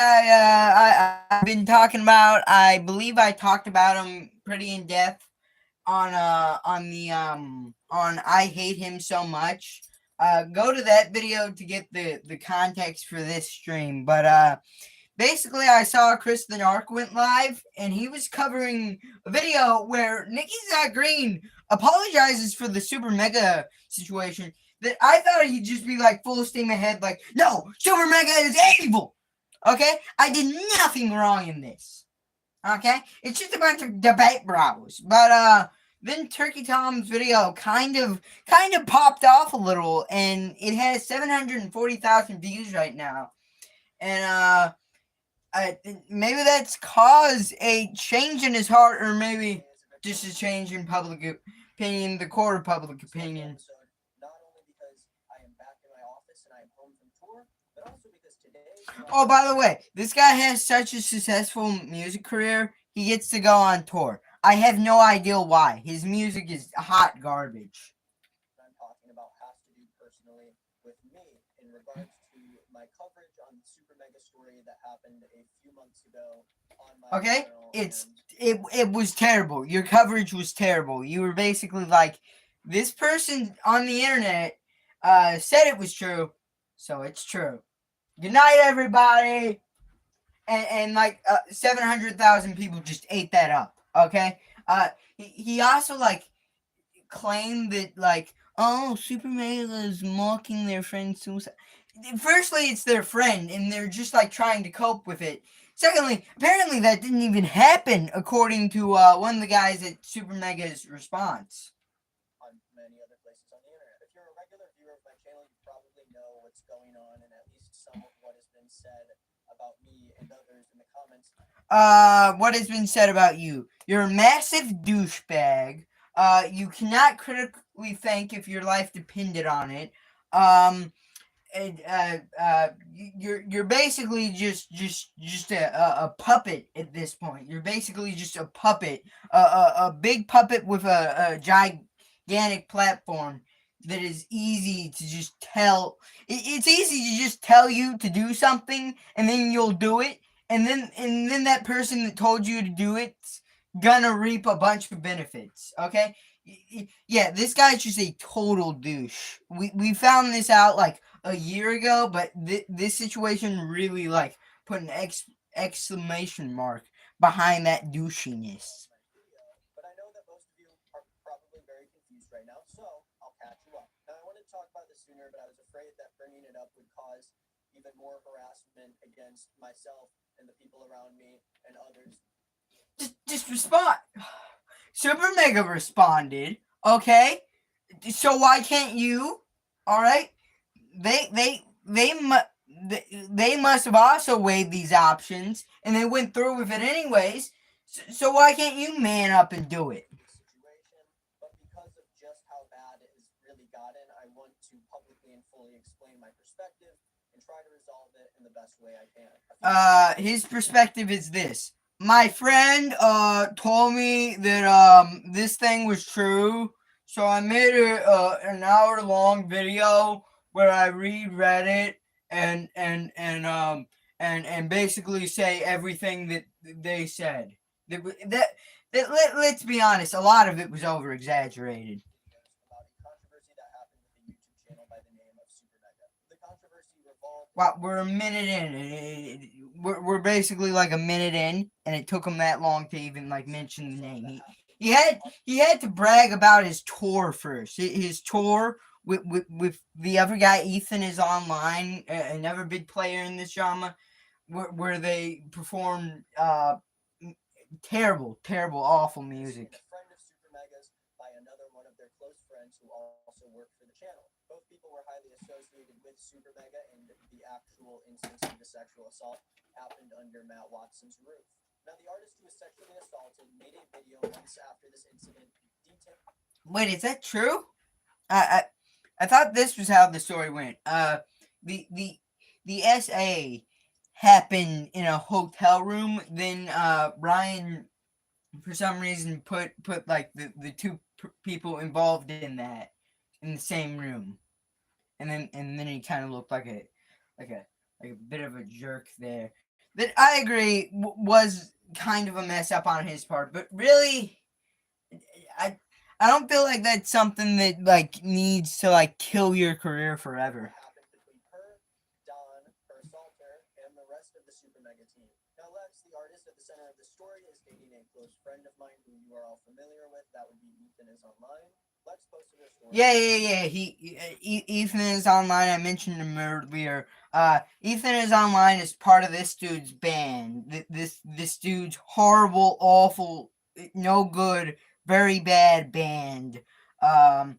I've been talking about. I believe I talked about him pretty in depth on I hate him so much. Go to that video to get the context for this stream. But basically, I saw Chris the Narc went live, and he was covering a video where Nikki Zach Green apologizes for the Super Mega situation. That I thought he'd just be like full steam ahead, like, no, Super Mega is evil. Okay, I did nothing wrong in this. Okay, it's just a bunch of debate bros. But then Turkey Tom's video kind of popped off a little, and it has 740,000 views right now, and maybe that's caused a change in his heart, or maybe just a change in public opinion, the core of public opinion. Oh, by the way, this guy has such a successful music career. He gets to go on tour. I have no idea why. His music is hot garbage. I'm talking about has to do personally with me in regards to my coverage on the Super Mega story that happened a few months ago on my Okay, channel. it was terrible. Your coverage was terrible. You were basically like, this person on the internet said it was true, so it's true. Good night, everybody. And like 700,000 people just ate that up. Okay. He also like claimed that like, oh, Super Mega is mocking their friend's suicide. Firstly, it's their friend, and they're just like trying to cope with it. Secondly, apparently that didn't even happen, according to one of the guys at Super Mega's response. On many other places on the internet. If you're a regular viewer of my channel, you probably know what's going on and at least some of what has been said about me and others in the comments. What has been said about you? You're a massive douchebag. You cannot critically think if your life depended on it. Um, and, you're basically just a puppet at this point. You're basically just a puppet, a big puppet with a gigantic platform that is easy to just tell. It's easy to just tell you to do something, and then you'll do it, and then that person that told you to do it's gonna reap a bunch of benefits. Okay. Yeah, this guy's just a total douche. We found this out like a year ago, but this situation really like put an exclamation mark behind that douchiness. But I know that most of you are probably very confused right now, so I'll catch you up. Now, I wanted to talk about this sooner, but I was afraid that bringing it up would cause even more harassment against myself and the people around me and others. Just respond. Super Mega responded. Okay, so why can't you? All right, they must have also weighed these options, and they went through with it anyways. So why can't you man up and do it? Situation, but because of just how bad it has really gotten, I want to publicly and fully explain my perspective and try to resolve it in the best way I can. His perspective is this. My friend told me that this thing was true, so I made an hour long video where I reread it and basically say everything that they said. Let's be honest, a lot of it was over exaggerated. About a controversy that happened with a YouTube channel by the name of Super Mega. The controversy revolved. Wow, we're a minute in. We're basically like a minute in, and it took him that long to even like mention the name. He had to brag about his tour first. His tour with the other guy Ethan is online, another big player in this genre, where they perform terrible, awful music. A friend of Super Megas by another one of their close friends who also worked for the channel. Both people were highly associated with Super Mega, and the actual instance of the sexual assault happened under Matt Watson's roof. Now, the artist who was sexually assaulted made a video months after this incident detailing. Wait, is that true? I thought this was how the story went. The SA happened in a hotel room. Then Ryan, for some reason, put like the two people involved in that in the same room, and then he kind of looked like a like a bit of a jerk there. that I agree was kind of a mess up on his part, but really, I I don't feel like that's something that like needs to like kill your career forever. What happened between her, Don, her assaulter, and the rest of the Super Mega team. Now, Lex, the artist at the center of the story, is dating a close friend of mine who you are all familiar with. That would be Ethan is online. Lex posted her story. Yeah. Ethan is online. I mentioned him earlier. Ethan is online is part of this dude's band. This dude's horrible, awful, no good, very bad band. Um,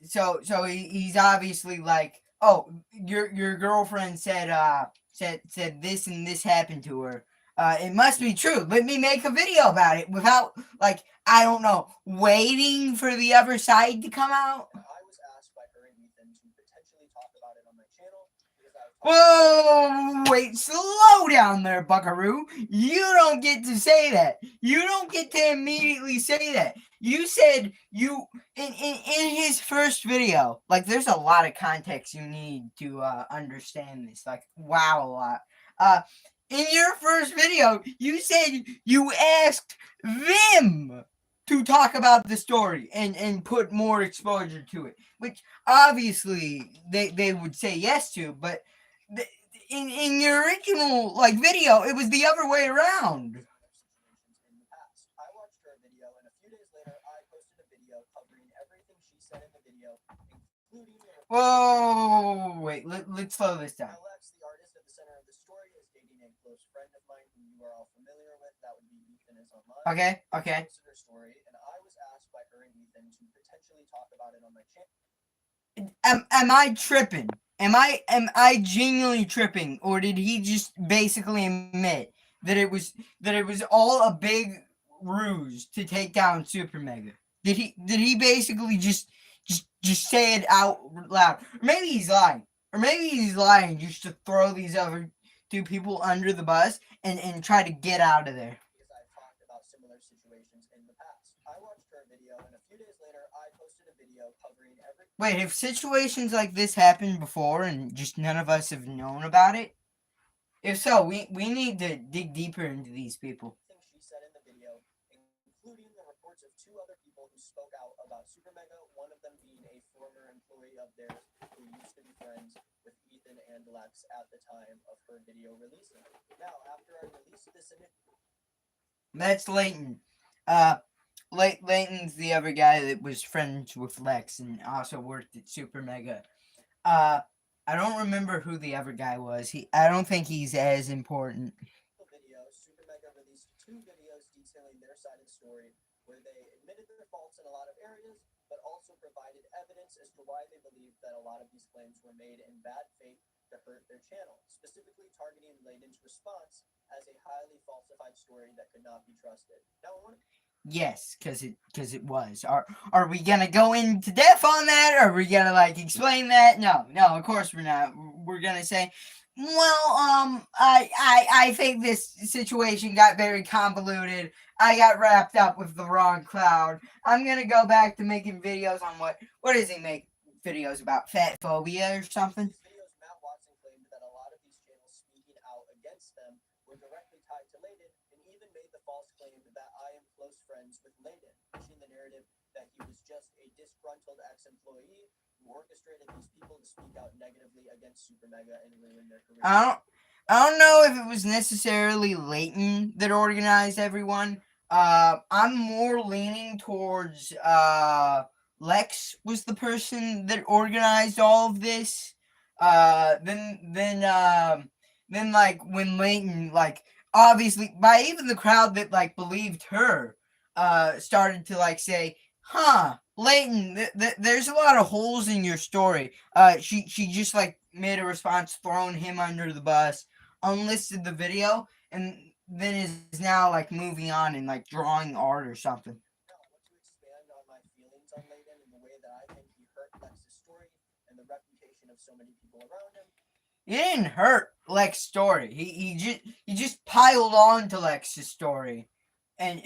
so he's obviously like, oh, your girlfriend said this and this happened to her. It must be true. Let me make a video about it without like, I don't know, waiting for the other side to come out. I was asked by her and Ethan to potentially talk about it on my channel because I Whoa, wait, slow down there, Buckaroo. You don't get to say that. You don't get to immediately say that. You said you in his first video, like there's a lot of context you need to understand this. Like, wow, a lot. In your first video, you said you asked them to talk about the story and put more exposure to it, which obviously they would say yes to, but in your original like video, it was the other way around. in the past. I watched her video, and a few days later, I posted a video covering everything she said in the video, including the Whoa, wait, let's slow this down. Alex, the artist at the center of the story, is dating a close friend of mine who you are all familiar with. That would be Ethan is online. Okay. I posted her story, and I was asked by her and Ethan to potentially talk about it on my channel. Am I tripping? Am I genuinely tripping, or did he just basically admit that it was all a big ruse to take down Super Mega? Did he basically just say it out loud? Or maybe he's lying. Or maybe he's lying just to throw these other two people under the bus and try to get out of there. Because I've talked about similar situations in the past. I watched her video, and a few days later, I posted a video covering every. Wait, have situations like this happened before and just none of us have known about it? If so, we need to dig deeper into these people. Thing she said in the video, including the reports of two other people who spoke out about Super Mega, one of them being a former employee of theirs who used to be friends with Ethan and Lex at the time of her video releasing. Now, after I released this That's Leighton. Leighton's the other guy that was friends with Lex and also worked at Super Mega. I don't remember who the other guy was. I don't think he's as important. video, Super Mega released two videos detailing their side of the story where they admitted their faults in a lot of areas, but also provided evidence as to why they believed that a lot of these claims were made in bad faith to hurt their channel, specifically targeting Layden's response as a highly falsified story that could not be trusted. Now, Yes, because it was. Are we gonna go into depth on that? Or are we gonna like explain that? No, of course we're not. We're gonna say, well, I think this situation got very convoluted. I got wrapped up with the wrong cloud. I'm gonna go back to making videos on what does he make videos about? Fat phobia or something? these videos, Matt Watson claimed that a lot of these channels speaking out against them were directly tied to Layden, and even made the false claim that I am close friends with Layden, pushing the narrative that he was just a disgruntled ex-employee who orchestrated these people to speak out negatively against Super Mega and ruin their career. I don't know if it was necessarily Leighton that organized everyone. I'm more leaning towards Lex was the person that organized all of this. Then like when Leighton, like obviously by even the crowd that like believed her started to like say, Leighton, there's a lot of holes in your story. She just like made a response throwing him under the bus, unlisted the video, and then is now like moving on and like drawing art or something. Now, I want to expand on my feelings on Layden and the way that I think he hurt Lex's story and the reputation of so many people around him. He didn't hurt Lex's story. He just piled on to Lex's story, and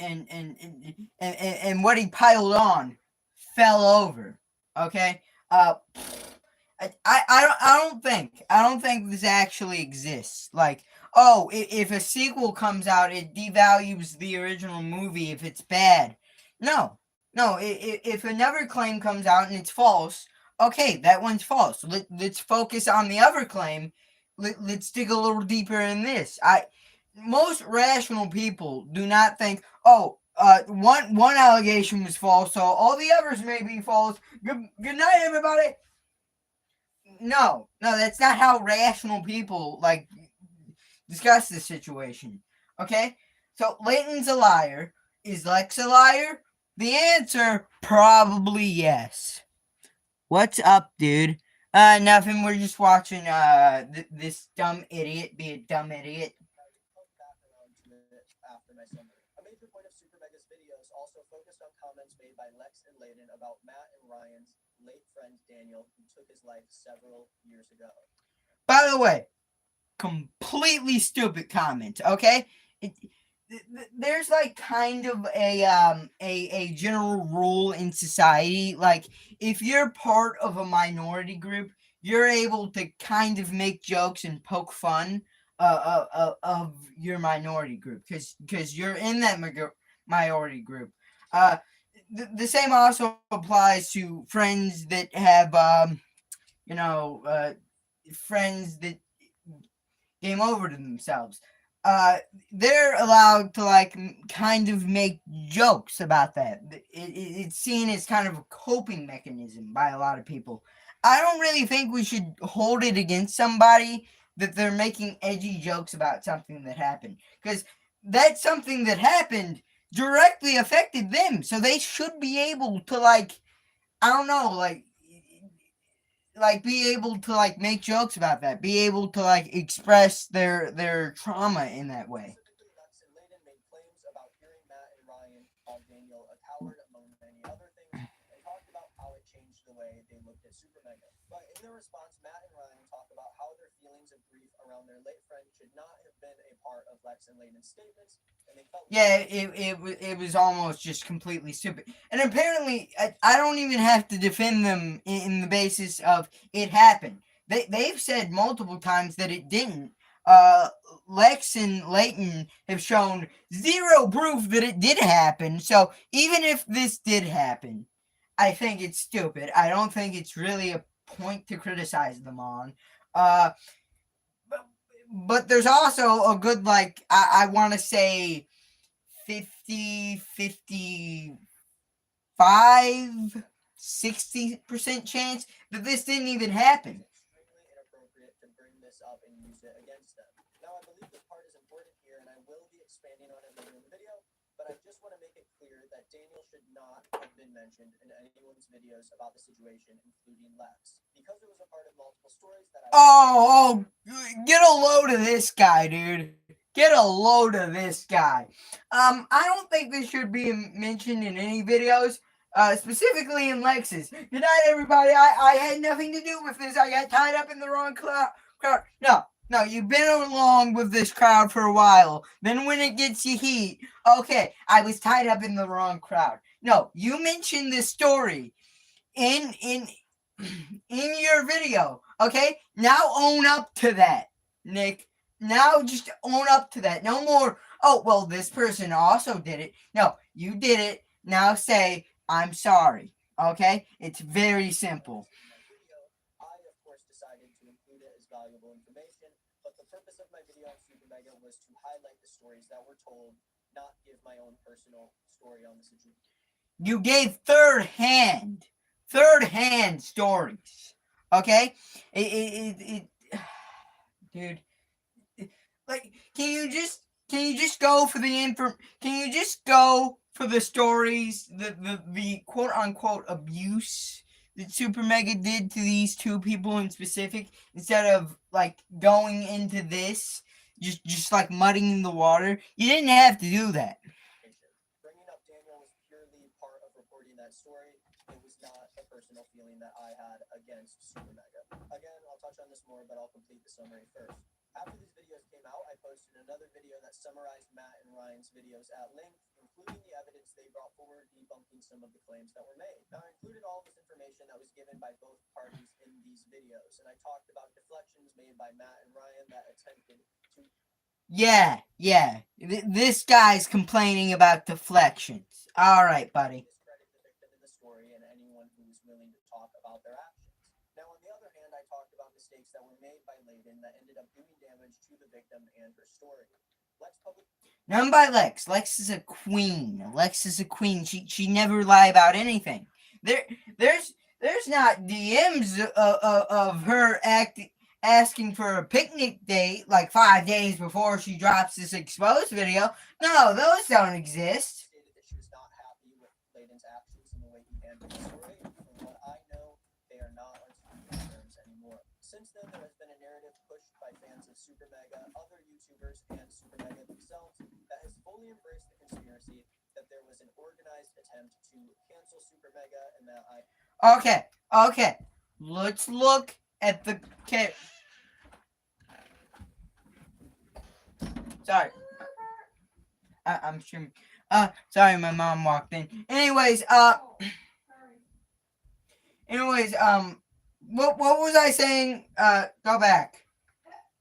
what he piled on fell over. Okay. I don't think this actually exists. Like oh, if a sequel comes out, it devalues the original movie if it's bad. No, no. If another claim comes out and it's false, okay, that one's false. Let's focus on the other claim. Let's dig a little deeper in this. Most rational people do not think, oh, one allegation was false, so all the others may be false. Good night, everybody. No, that's not how rational people like discuss the situation. Okay? So Leighton's a liar. Is Lex a liar? The answer, probably yes. What's up, dude? Nothing. We're just watching this dumb idiot be a dumb idiot. After my summary. A major point of Super Mega's videos also focused on comments made by Lex and Layden about Matt and Ryan's late friend Daniel, who took his life several years ago. By the way, completely stupid comment. Okay, there's like kind of a general rule in society. Like if you're part of a minority group, you're able to kind of make jokes and poke fun of your minority group because you're in that minority group. The same also applies to friends that have friends that game over to themselves. They're allowed to like kind of make jokes about that. It's seen as kind of a coping mechanism by a lot of people. I don't really think we should hold it against somebody that they're making edgy jokes about something that happened, because that's something that happened directly affected them. So they should be able to like, I don't know, like be able to like make jokes about that, be able to like express their trauma in that way. Specifically, Lex and Layden made claims about hearing Matt and Ryan call Daniel a coward, among many other things, and talked about how it changed the way they looked at Super Mega. But in their response, Matt and Ryan talk about how their feelings of grief around their late friend should not have been a part of Lex and Layden's statements, and they felt Yeah, it was almost just completely stupid. And apparently, I don't even have to defend them in the basis of it happened. They've said multiple times that it didn't. Uh, Lex and Leighton have shown zero proof that it did happen. So even if this did happen, I think it's stupid. I don't think it's really a point to criticize them on. Uh, but there's also a good, like, I want to say 50, 55, 60% chance that this didn't even happen. extremely inappropriate to bring this up and use it against them. Now, I believe this part is important here, and I will be expanding on it later in the video, but I just want to make it clear that Daniel should not have been mentioned in anyone's videos about the situation, including Lex, because it was a part of multiple stories that I... Get a load of this guy, dude. Get a load of this guy. I don't think this should be mentioned in any videos, specifically in Lex's. Good night, everybody. I had nothing to do with this. I got tied up in the wrong crowd. No, you've been along with this crowd for a while. Then when it gets you heat, okay, I was tied up in the wrong crowd. No, you mentioned this story in your video. Okay, now own up to that, Nick. Now just own up to that. No more, oh, well, this person also did it. No, you did it. Now say, I'm sorry. Okay? It's very simple. I, of course, decided to include it as valuable information, but the purpose of my video on Super Mega was to highlight the stories that were told, not give my own personal story on the situation. You gave third-hand stories. Okay? Dude, like, can you just go for the can you just go for the stories, the quote unquote abuse that Super Mega did to these two people in specific, instead of like going into this, just like muddying the water? You didn't have to do that. Bringing up Daniel was purely part of reporting that story. It was not a personal feeling that I had against Super Mega. Again, I'll touch on this more, but I'll complete the summary first. After these videos came out, I posted another video that summarized Matt and Ryan's videos at length, including the evidence they brought forward debunking some of the claims that were made. Now, I included all this information that was given by both parties in these videos, and I talked about deflections made by Matt and Ryan that attempted to Yeah. This guy's complaining about deflections. All right, buddy. Discredit the victim in the story and anyone who's willing to talk about their actions. Now, on the other hand, I talked about mistakes that were made by Layden that ended up doing damage to the victim and her story. Lex public. None by Lex. Lex is a queen. Lex is a queen. She never lie about anything. There's not DMs of her asking for a picnic date like 5 days before she drops this exposed video. No, those don't exist. Stated that she was not happy with Layden's actions and the way he handled the story. From what I know, they are not on speaking terms anymore. Since then, there has been a narrative pushed by fans of Super Mega, other YouTubers, and Super Mega themselves that has fully embraced the conspiracy that there was an organized attempt to cancel Super Mega and that Okay. Let's look at the Sorry. I'm streaming. Sorry, my mom walked in. Anyways, what was I saying? Go back.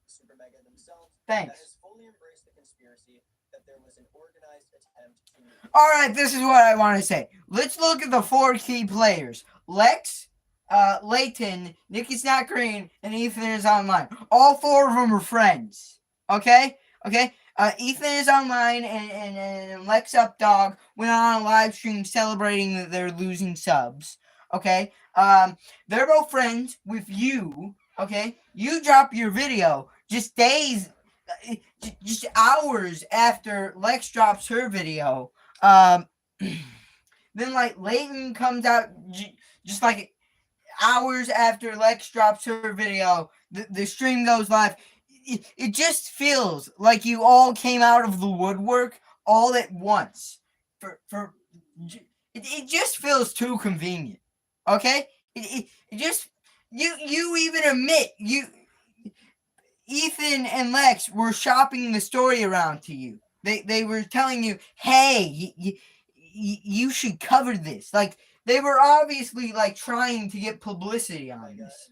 Super Mega themselves Thanks. that has fully embraced the conspiracy that there was an organized attempt to. All right, this is what I want to say. Let's look at the 4 key players: Lex, Layton, Nikki's Not Green, and Ethan is online. All 4 of them are friends. Okay. Ethan is online, and Lex Updog went on a live stream celebrating that they're losing subs. Okay. They're both friends with you. Okay. You drop your video just days, just hours after Lex drops her video. Then like Layton comes out just like hours after Lex drops her video. The stream goes live. It just feels like you all came out of the woodwork all at once. It just feels too convenient. Okay, it just you even admit Ethan and Lex were shopping the story around to you. They were telling you, hey, you should cover this. Like they were obviously like trying to get publicity on this.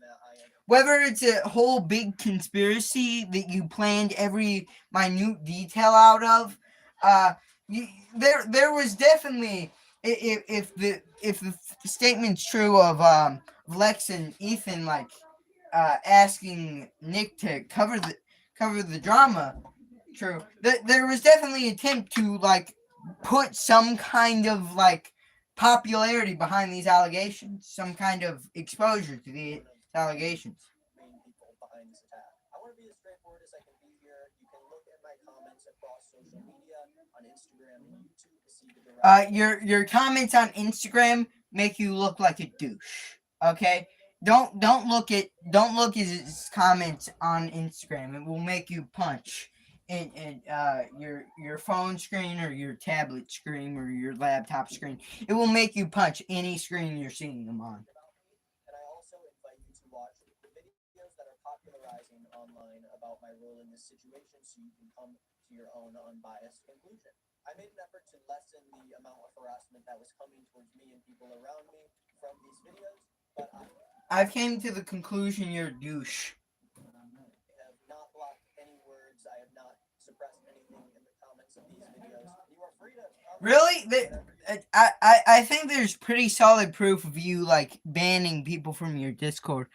Whether it's a whole big conspiracy that you planned every minute detail out of, there was definitely, if the statement's true of Lex and Ethan like asking Nick to cover the drama, true. There was definitely an attempt to like put some kind of like popularity behind these allegations, some kind of exposure to the allegations. Main people behind this attack. I want to be as straightforward as I can be here. You can look at my comments across social media on Instagram and YouTube to see the direct. Your comments on Instagram make you look like a douche. Okay, don't look at his comments on Instagram. It will make you punch in your phone screen or your tablet screen or your laptop screen. It will make you punch any screen you're seeing them on. And I also invite you to watch the videos that are popularizing online about my role in this situation so you can come to your own unbiased conclusion. I made an effort to lessen the amount of harassment that was coming towards me and people around me from these videos, but I've came to the conclusion you're a douche. I have not blocked any words. I have not suppressed anything in the comments of these videos. You are free to Really? I think there's pretty solid proof of you like banning people from your Discord.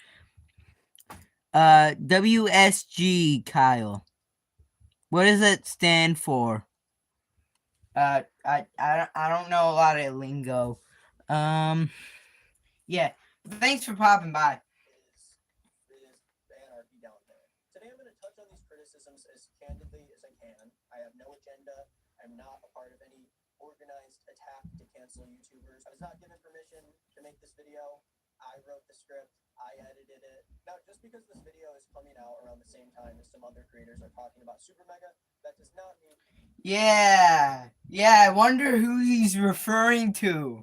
WSG Kyle. What does that stand for? I don't know a lot of lingo. Yeah. Thanks for popping by. is anarchy down there. Today I'm going to touch on these criticisms as candidly as I can. I have no agenda. I'm not a part of any organized attack to cancel YouTubers. I was not given permission to make this video. I wrote the script. I edited it. Now, just because this video is coming out around the same time as some other creators are talking about Super Mega, that does not mean. Yeah. I wonder who he's referring to.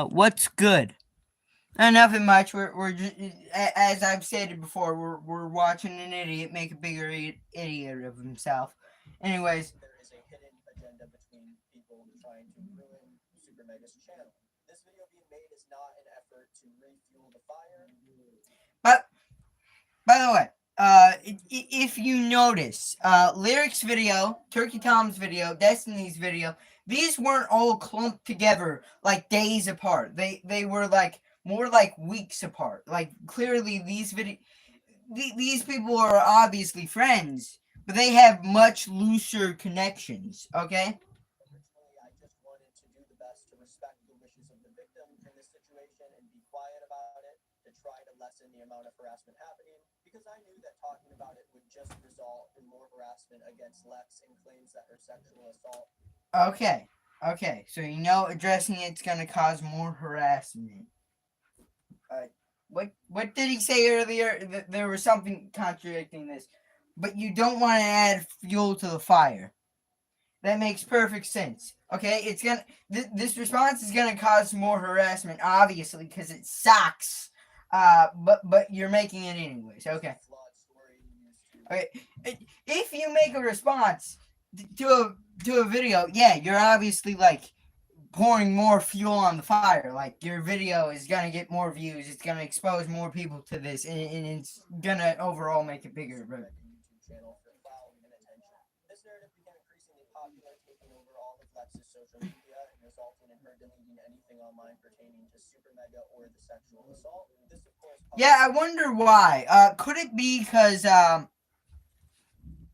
What's good? Nothing much. We're just, as I've stated before, we're watching an idiot make a bigger idiot of himself. Anyways, There is a hidden agenda between people trying to ruin Super Mega's channel. This video being made is not an effort to refuel the fire. but by the way, if you notice, Lyric's video, Turkey Tom's video, Destiny's video, these weren't all clumped together like days apart. They were like more like weeks apart. Like clearly these people are obviously friends, but they have much looser connections. Okay. Originally, I just wanted to do the best to respect the wishes of the victim in this situation and be quiet about it to try to lessen the amount of harassment happening because I knew that talking about it would just result in more harassment against Lex and claims that her sexual assault. Okay. Okay. So you know addressing it's gonna cause more harassment. What did he say earlier? There was something contradicting this, but you don't want to add fuel to the fire. That makes perfect sense. Okay, it's gonna this response is gonna cause more harassment, obviously, because it sucks. But you're making it anyways. Okay. Okay. If you make a response to a video, yeah, you're obviously like pouring more fuel on the fire. Like your video is gonna get more views. It's gonna expose more people to this, and it's gonna overall make it bigger. But YouTube channel for following and attention. This narrative became increasingly popular, taking over all of Lex's social media and resulting in her deleting anything online pertaining to Super Mega or the sexual assault. This, of course, yeah, I wonder why. Could it be because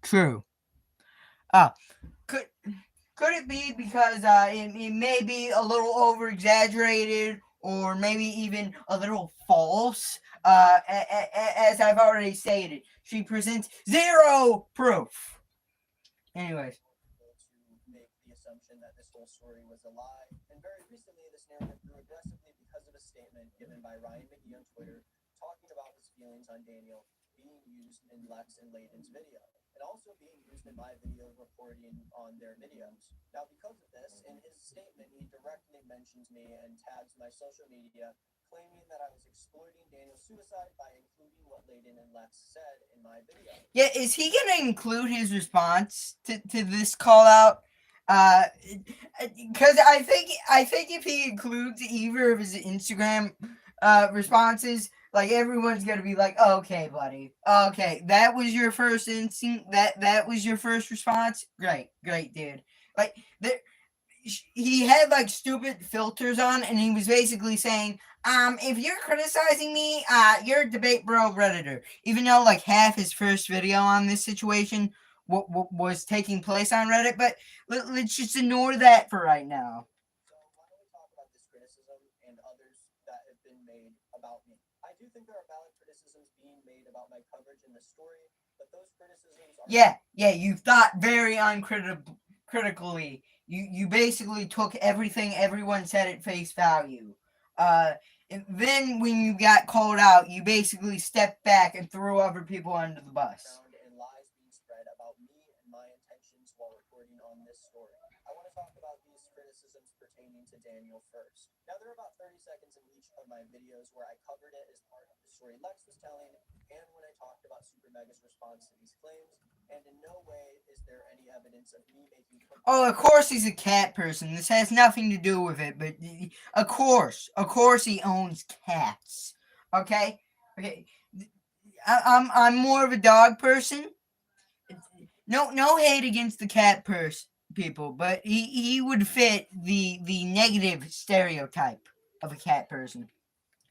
true. Could could it be because it may be a little over exaggerated or maybe even a little false? As I've already stated, she presents zero proof. Anyways, to make the assumption that this whole story was a lie. And very recently, this narrative grew aggressively because of a statement given by Ryan McGee on Twitter talking about his feelings on Daniel being used in Lex and Layden's video, and also being used in my video reporting on their videos. Now, because of this, in his statement, he directly mentions me and tags my social media, claiming that I was exploiting Daniel's suicide by including what Layden and Lex said in my video. yeah, is he gonna include his response to this call out? Because I think if he includes either of his Instagram responses, like everyone's gonna be like, oh, okay, buddy, okay, that was your first instinct, that was your first response, great, dude. Like there, he had like stupid filters on, and he was basically saying, if you're criticizing me, you're a debate bro redditor, even though like half his first video on this situation was taking place on Reddit, but let's just ignore that for right now. So why don't we talk about this criticism and others that have been made about me? I do think there are valid criticisms being made about my coverage in the story, but those criticisms are Yeah, you thought very uncritically. You basically took everything everyone said at face value. And then when you got called out, you basically stepped back and threw other people under the bus. found and lies being spread about me and my intentions while reporting on this story. I want to talk about these criticisms pertaining to Daniel first. Now, there are about 30 seconds in each of my videos where I covered it as part of the story Lex was telling, and when I talked about Super Mega's response to these claims, and in no way is there any evidence of me making. Oh, of course he's a cat person. This has nothing to do with it, but of course he owns cats. Okay. I'm more of a dog person. No hate against the cat people, but he would fit the negative stereotype of a cat person,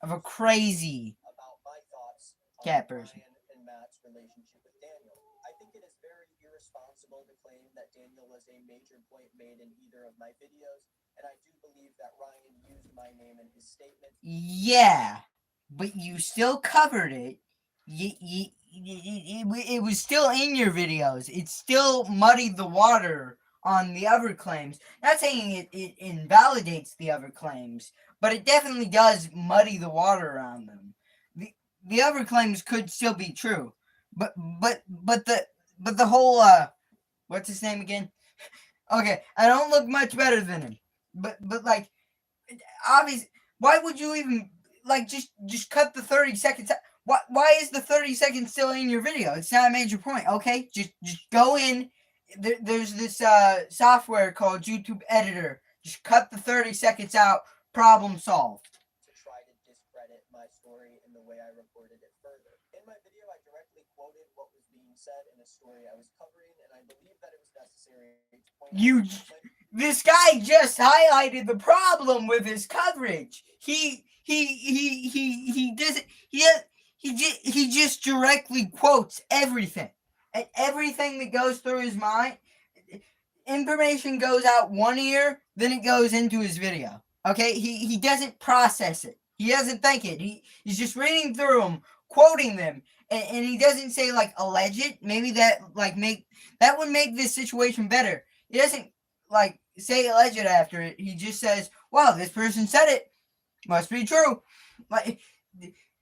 of a crazy About my thoughts cat person. Ryan and Matt's relationship with Daniel. I think it is very irresponsible to claim that Daniel was a major point made in either of my videos, and I do believe that Ryan used my name in his statement. Yeah, but you still covered it. It was still in your videos. It still muddied the water on the other claims. Not saying it invalidates the other claims, but it definitely does muddy the water around them. The other claims could still be true, but the whole what's his name again? Okay, I don't look much better than him, but like obviously, why would you even like just cut the 30 seconds? Why is the 30 seconds still in your video? It's not a major point. Okay, just go in. There's this software called YouTube Editor. Just cut the 30 seconds out. Problem solved. To try to discredit my story in the way I reported it further. In my video, I directly quoted being said in a story I was covering, and I believe that it was necessary to point You, out that this guy just highlighted the problem with his coverage. He doesn't he just directly quotes everything, and everything that goes through his mind. Information goes out one ear, then it goes into his video. Okay, he doesn't process it. He doesn't think it. He's just reading through them, quoting them, and he doesn't say like alleged. Maybe that that would make this situation better. He doesn't like say alleged after it. He just says, "Wow, this person said it. Must be true." Like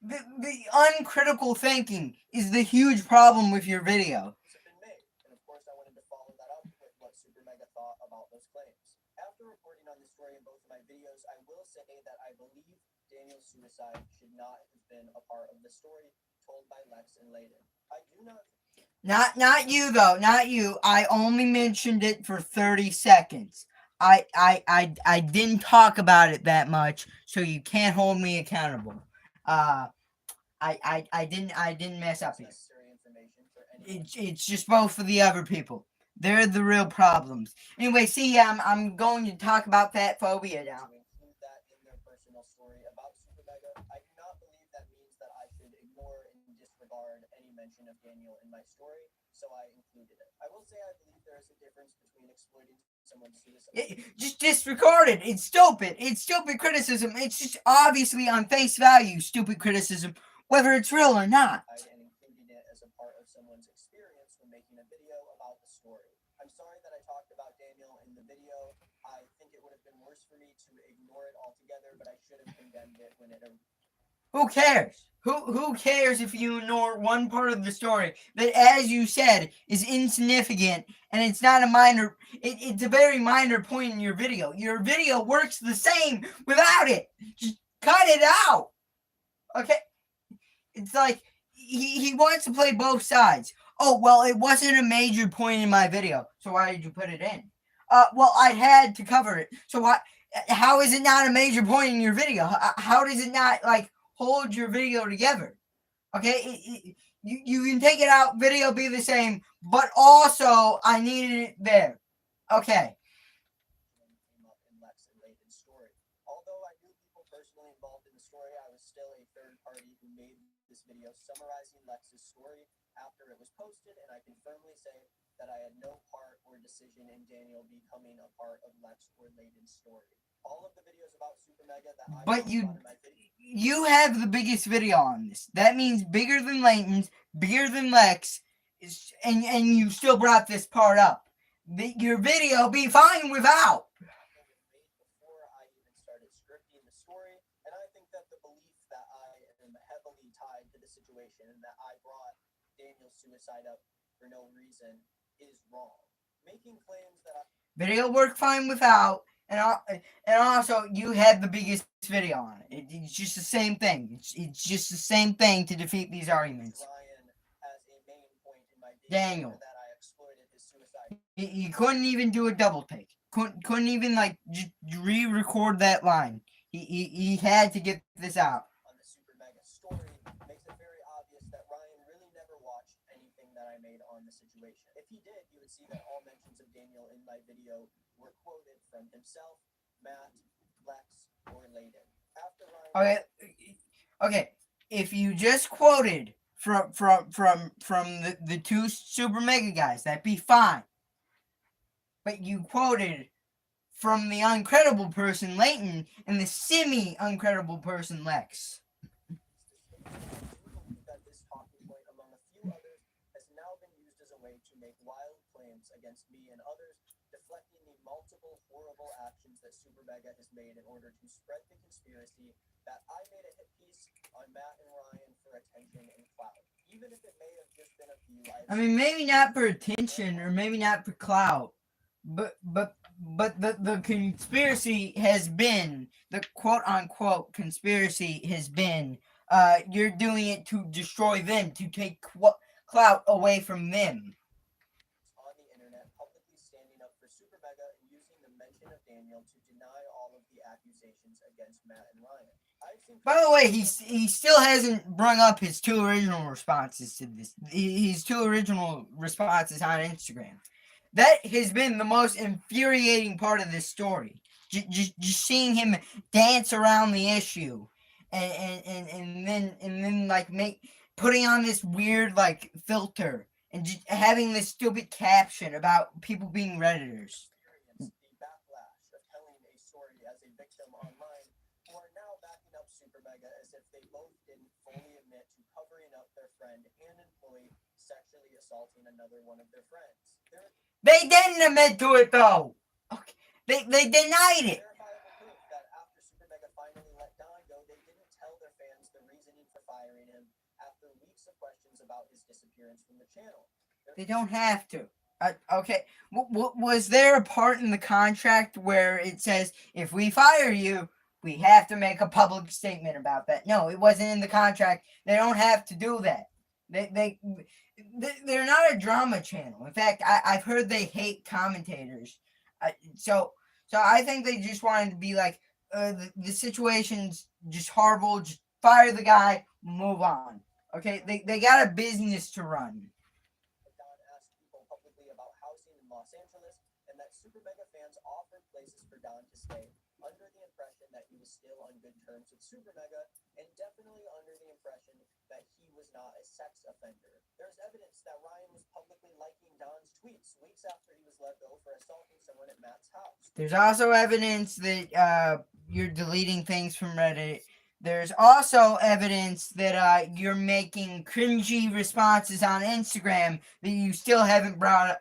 the uncritical thinking is the huge problem with your video. have been made. And of course, I wanted to follow that up with what Super Mega thought about those claims. After reporting on the story in both of my videos, I will say that I believe Daniel's suicide should not have been a part of the story told by Lex and Layden. I do not. Not you though, not you. I only mentioned it for 30 seconds. I didn't talk about it that much, so you can't hold me accountable. I didn't mess up here. Necessary information for anyone. It's just both for the other people. They're the real problems. Anyway, see, I'm going to talk about fat phobia now. To include that in their personal story about Super Mega, I do not believe that means that I should ignore and disregard any mention of Daniel in my story, so I included it. I will say I believe there is a difference between exploiting someone's suicide. Just disregard it. It's stupid. It's stupid criticism. It's just obviously on face value stupid criticism, whether it's real or not. And including it as a part of someone's experience when making a video about the story. I'm sorry that I talked about Daniel in the video. I think it would have been worse for me to ignore it altogether, but I should have condemned it when it. Who cares? Who cares if you ignore one part of the story that, as you said, is insignificant and it's not a minor. It's a very minor point in your video. Your video works the same without it. Just cut it out. Okay. It's like he wants to play both sides. Oh, well, it wasn't a major point in my video, so why did you put it in? Well, I had to cover it. So why? How is it not a major point in your video? How does it not like hold your video together? Okay, you can take it out. Video be the same, but also I needed it there. Okay. Came up in Lex and Layden's story. Although I knew people personally involved in the story, I was still a third party who made this video summarizing Lex's story after it was posted, and I can firmly say that I had no part or decision in Daniel becoming a part of Lex or Layden's story. All of the videos about Super Mega that I But talked about in my video. You have the biggest video on this. That means bigger than Layton's, bigger than Lex, and you still brought this part up. Your video be fine without. Before I even started scripting the story, and I think that the belief that I am heavily tied to the situation and that I brought Daniel's suicide up for no reason is wrong. Making claims that Video worked fine without, and also you had the biggest video on it. It's just the same thing. It's just the same thing to defeat these arguments. Ryan as a main point in my video Daniel. that I exploited his suicide. You couldn't even do a double take. Couldn't even like just re-record that line. He had to get this out. On the Super Mega story makes it very obvious that Ryan really never watched anything that I made on the situation. If he did, he would see that all mentions of Daniel in my video were quoted from himself, Matt, Lex, or Layden. After Ryan. Okay. If you just quoted from the two Super Mega guys, that'd be fine. But you quoted from the uncredible person Layton and the semi-uncredible person Lex. That this talking point, among a few others, has now been used as a way to make wild claims against me and others, deflecting the multiple horrible actions that Super Mega has made in order to spread the conspiracy that I made a hit piece on Matt and Ryan for attention and clout. Even if it may have just been a few lives. I mean, maybe not for attention or maybe not for clout, but the conspiracy has been, the quote-unquote conspiracy has been, you're doing it to destroy them, to take clout away from them. On the internet, publicly standing up for Super Mega and using the mention of Daniel to deny all of the accusations against Matt and Ryan. I've seen By the way, he still hasn't brung up his two original responses to this. His two original responses on Instagram. That has been the most infuriating part of this story. Just seeing him dance around the issue, and then like putting on this weird like filter and just having this stupid caption about people being redditors. The backlash of telling a story as a victim online, who are now backing up Super Mega as if they both didn't fully admit to covering up their friend and employee sexually assaulting another one of their friends. They didn't admit to it though. Okay. They denied it. Verifiable proof that after Super Mega finally let Don go, they didn't tell their fans the reasoning for firing him after weeks of questions about his disappearance from the channel. They don't have to. Okay. Was there a part in the contract where it says if we fire you, we have to make a public statement about that? No, it wasn't in the contract. They don't have to do that. They're not a drama channel. In fact, I've heard they hate commentators. So I think they just wanted to be like, the situation's just horrible. Just fire the guy, move on. Okay, they got a business to run. Don asked people publicly about housing in Los Angeles, and that Super Mega fans offered places for Don to stay, under the impression that he was still on good terms with Super Mega, and definitely under the impression that he was not a sex offender. There's evidence that Ryan was publicly liking Don's tweets weeks after he was let go for assaulting someone at Matt's house. There's also evidence that you're deleting things from Reddit. There's also evidence that you're making cringy responses on Instagram that you still haven't brought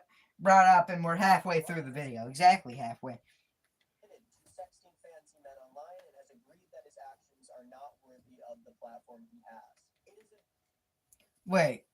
up, and we're halfway through the video. Exactly halfway. To sexting fans he met online and has agreed that his actions are not worthy of the platform he has. It isn't. Wait,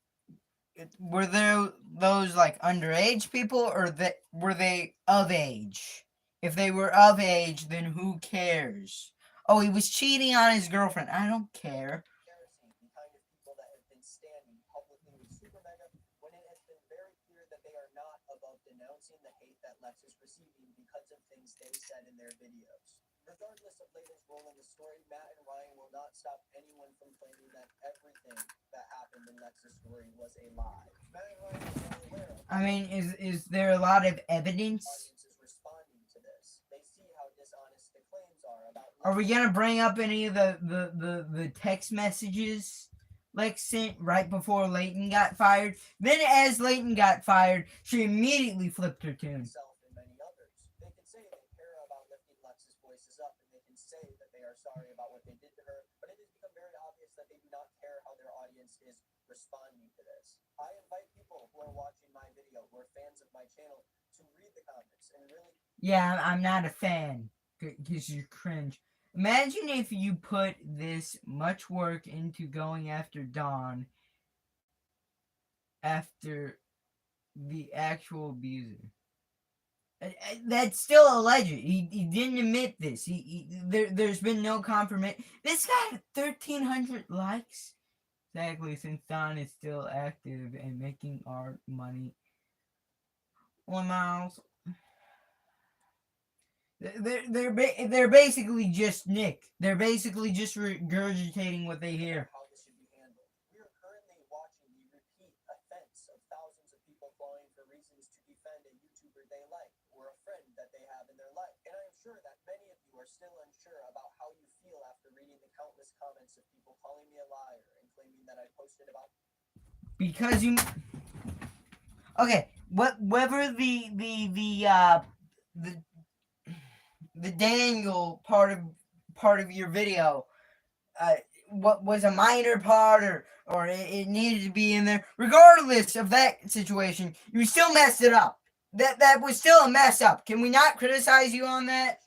were there those like underage people, or were they of age? If they were of age, then who cares? Oh, he was cheating on his girlfriend. I don't care. Embarrassing, the kind of people that have been standing publicly with Super Mega when it has been very clear that they are not above denouncing the hate that Lex is receiving because of things they said in their videos. Regardless of Layden's role in the story, Matt and Ryan will not stop anyone from claiming that everything that happened in Lex's story was a lie. Matt and Ryan are well aware of I mean, is there a lot of evidence? audiences responding to this. They see how dishonest the claims are about. Are we gonna bring up any of the text messages Lex sent right before Layton got fired? Then, as Layton got fired, she immediately flipped her tune. Himself and many others. They can say they care about lifting Lex's voices up, and they can say that they are sorry about what they did to her, but it has become very obvious that they do not care how their audience is responding to this. I invite people who are watching my video, who are fans of my channel, to read the comments and really. Yeah, I'm not a fan because you're cringe. Imagine if you put this much work into going after Dawn after the actual abuser. That's still alleged. He didn't admit this. There's been no confirmation. This got 1,300 likes. Exactly, since Dawn is still active and making art money. Well, Miles. They're basically just Nick. They're basically just regurgitating what they hear. How this should be handled. We are currently watching the repeat offense of thousands of people calling for reasons to defend a YouTuber they like or a friend that they have in their life. And I am sure that many of you are still unsure about how you feel after reading the countless comments of people calling me a liar and claiming that I posted about. Because you. Okay, whether the Daniel part of your video, what was a minor part, or it needed to be in there. Regardless of that situation, you still messed it up. That was still a mess up. Can we not criticize you on that?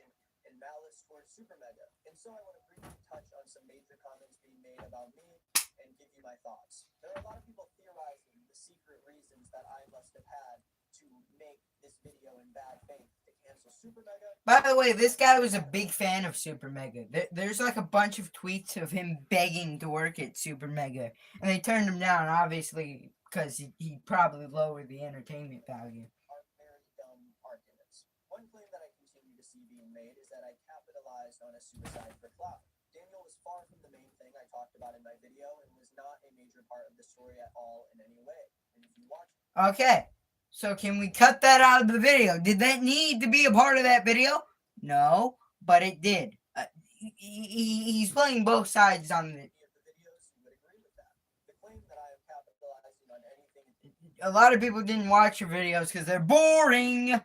And malice towards Super Mega. And so I want to briefly touch on some major comments being made about me and give you my thoughts. There are a lot of people theorizing the secret reasons that I must have had to make this video in bad faith to cancel Super Mega. By the way, this guy was a big fan of Super Mega. There's like a bunch of tweets of him begging to work at Super Mega, and they turned him down, obviously, because he probably lowered the entertainment value. Are very dumb arguments. One claim that I continue to see being made made is that I capitalized on a suicide for clout. Daniel was far from the main thing I talked about in my video and was not a major part of the story at all in any way. And if you watch Okay, so can we cut that out of the video? Did that need to be a part of that video? No, but it did. He's playing both sides on it. any of the videos, you would agree with that. The claim that I am capitalizing on anything A lot of people didn't watch your videos because they're boring,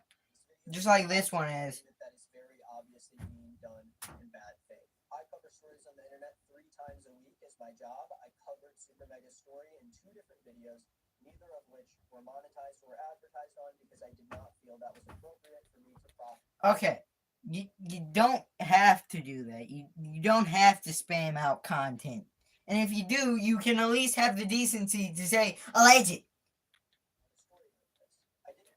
just like this one is. that is very obviously being done in bad faith. I cover stories on the internet 3 times a week as my job. I covered Super Mega's story in 2 different videos, neither of which were monetized or advertised on because I did not feel that was appropriate for me to profit. Okay, you don't have to do that. You don't have to spam out content. And if you do, you can at least have the decency to say alleged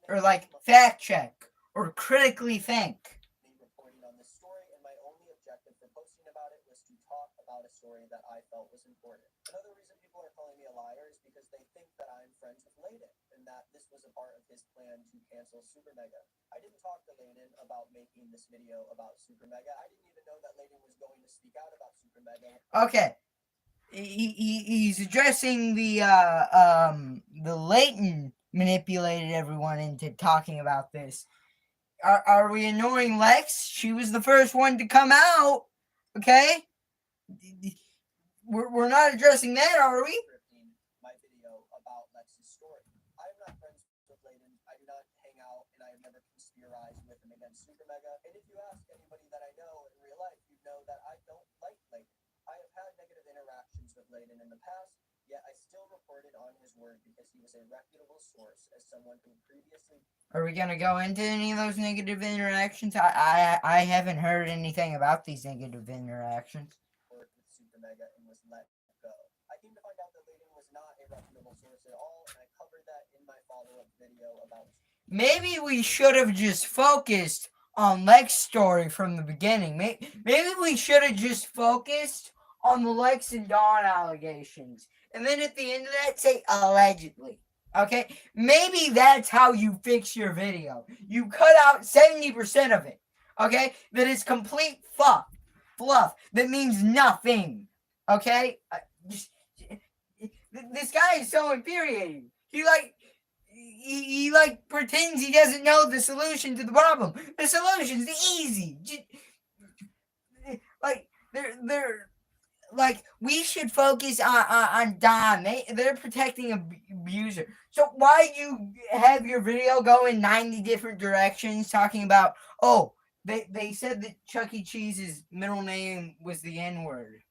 or like fact check or critically think. Me reporting on this story, and my only objective for posting about it was to talk about a story that I felt was important. Another reason people are calling me a liar is because they think that I'm friends with Layden and that this was a part of his plan to cancel Super Mega. I didn't talk to Layden about making this video about Super Mega. I didn't even know that Layden was going to speak out about Super Mega. Okay. He's addressing the Layton manipulated everyone into talking about this. Are we annoying Lex? She was the first one to come out. Okay? We're not addressing that, are we? Scripting my video about Lex's story. I am not friends with Layden. I do not hang out, and I have never conspirized with him against Super Mega. And if you ask anybody that I know in real life, you know that I don't like Layden. I have had negative interactions with Layden in the past, yet I still reported on his word because he was a reputable source as someone who previously. Are we gonna go into any of those negative interactions? I haven't heard anything about these negative interactions. Worked with Super Mega and was let go. I came to find out that Layden was not a reputable source at all, and I covered that in my follow-up video about. Maybe we should have just focused on Lex's story from the beginning. Maybe we should have just focused on the Lex and Dawn allegations. And then at the end of that, say allegedly. Okay? Maybe that's how you fix your video. You cut out 70% of it. Okay? That is complete fluff. That means nothing. Okay? This guy is so infuriating. He pretends he doesn't know the solution to the problem. The solution's easy. We should focus on Don. They're protecting an abuser. So why you have your video go in 90 different directions talking about, oh, they said that Chuck E. Cheese's middle name was the N-word.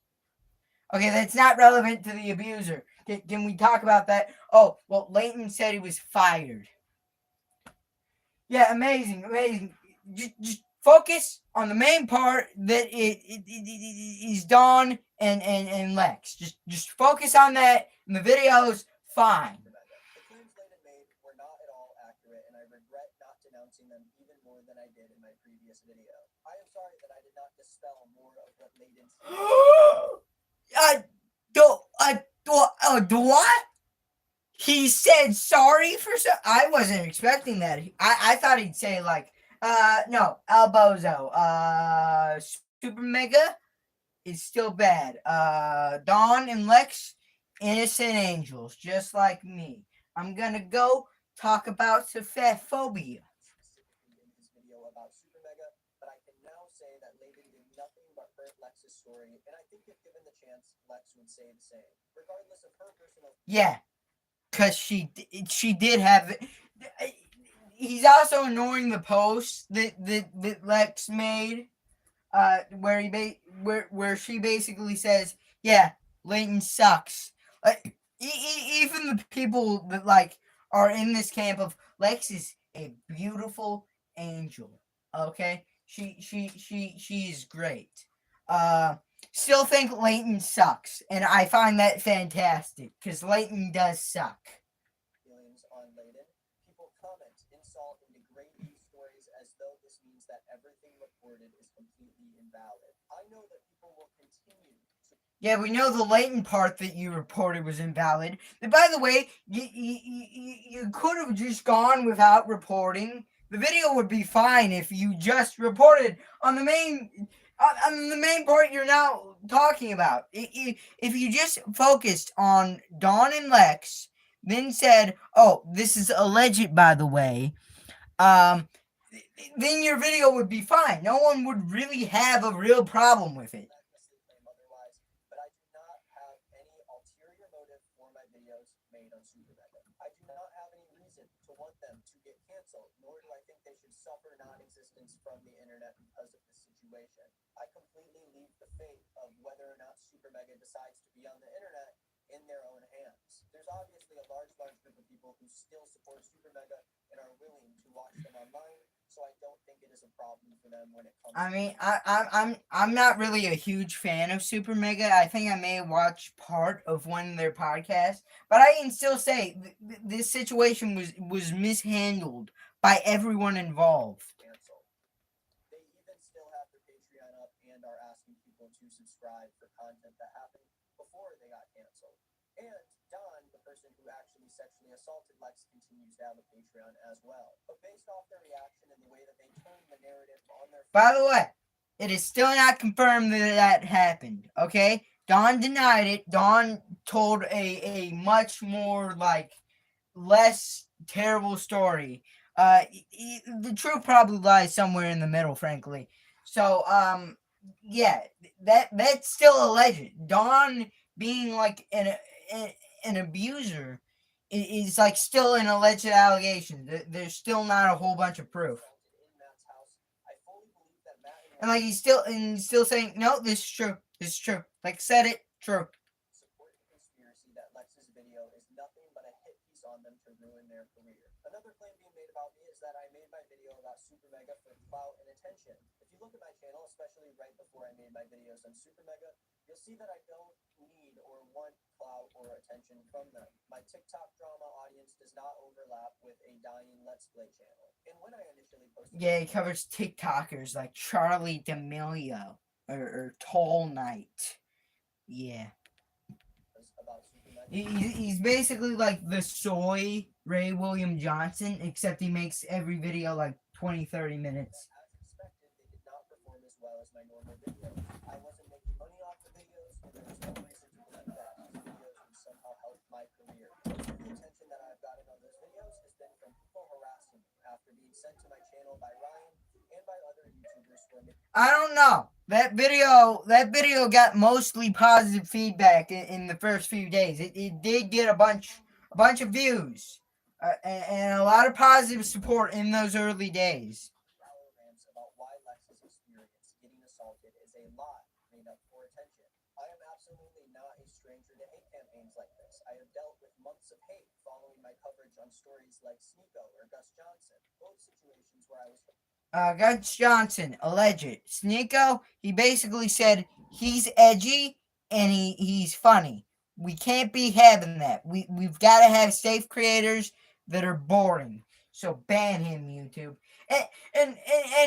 Okay, that's not relevant to the abuser. Can we talk about that? Oh, well, Layton said he was fired. Yeah, amazing. Just focus on the main part that it is Dawn and Lex. Just focus on that, and the video's fine. The claims Layden made were not at all accurate, and I regret not denouncing them even more than I did in my previous video. I am sorry that I did not dispel more of what Layden said. What? He said sorry for I wasn't expecting that. I thought he'd say like, no, Albozo, Super Mega is still bad. Dawn and Lex, innocent angels, just like me. I'm gonna go talk about phobia. Specifically in his video about Super Mega, but I can now say that Layden did nothing but hurt Lex's story, and I think if given the chance, Lex would say the same, regardless of her personal. Yeah, because she did have. He's also ignoring the post that Lex made, where she basically says, "Yeah, Layton sucks." Like even the people that are in this camp of Lex is a beautiful angel. Okay, she's great. Still think Layton sucks, and I find that fantastic because Layton does suck. Feelings on Layden. People comment, insult, and degrade these stories as though this means that everything reported is completely invalid. I know that people will continue to. Yeah, we know the Layton part that you reported was invalid. But by the way, you could have just gone without reporting The video would be fine if you just reported on the main part you're now talking about. If you just focused on Dawn and Lex, then said, "Oh, this is alleged, by the way," um, then your video would be fine. No one would really have a real problem with it. Claim otherwise, but I do not have any ulterior motive for my videos made on Super Mega. I do not have any reason to want them to get canceled, nor do I think they should suffer non-existence from the internet because of this situation. I completely leave the fate of whether or not Super Mega decides to be on the internet in their own hands. There's obviously a large group of people who still support Super Mega and are willing to watch them online, so I don't think it is a problem for them when it comes. I mean, I'm not really a huge fan of Super Mega. I think I may have watched part of one of their podcasts, but I can still say this situation was mishandled by everyone involved. Canceled. They even still have their Patreon up and are asking people to subscribe for content that happened before they got canceled. And Don, the person who actually sexually assaulted Lex, continues to have a Patreon as well. But based off their reaction and the way that they turned the narrative on their... By the way, it is still not confirmed that happened, okay? Dawn denied it. Dawn told a much more, like, less terrible story. The truth probably lies somewhere in the middle, frankly. So, yeah, that's still alleged. Dawn being, like, an abuser is like still an alleged allegation. There's still not a whole bunch of proof. And like he's still saying, no, this is true. This is true. Like said it, true. Support the conspiracy that Lex's video is nothing but a hit piece on them to ruin their career. Another claim being made about me is that I made my video about Super Mega for clout and attention. If you look at my channel, especially right before I made my videos on Super Mega, you'll see that I don't need or want clout or attention from them. My TikTok drama audience does not overlap with a dying Let's Play channel. And when I initially posted... Yeah, he covers TikTokers like Charlie D'Amelio or Tall Knight. Yeah. He's basically like the soy Ray William Johnson, except he makes every video like 20-30 minutes. As expected, they did not perform as well as my normal videos. I wasn't making money off the videos, and there was no reason to believe that these videos would somehow help my career. Most of the attention that I've gotten on those videos has been from people harassing me after being sent to my channel by Ryan and by other YouTubers who are making... I don't know. That video got mostly positive feedback in the first few days. It did get a bunch of views and a lot of positive support in those early days. About why Lex's experience getting assaulted is a lie made up for attention. I am absolutely not a stranger to hate campaigns like this. I have dealt with months of hate following my coverage on stories like Sneeko or Gus Johnson, both situations where I was... Gus Johnson, alleged. Sneeko, he basically said he's edgy and he's funny. We can't be having that. We've got to have safe creators that are boring. So ban him, YouTube. And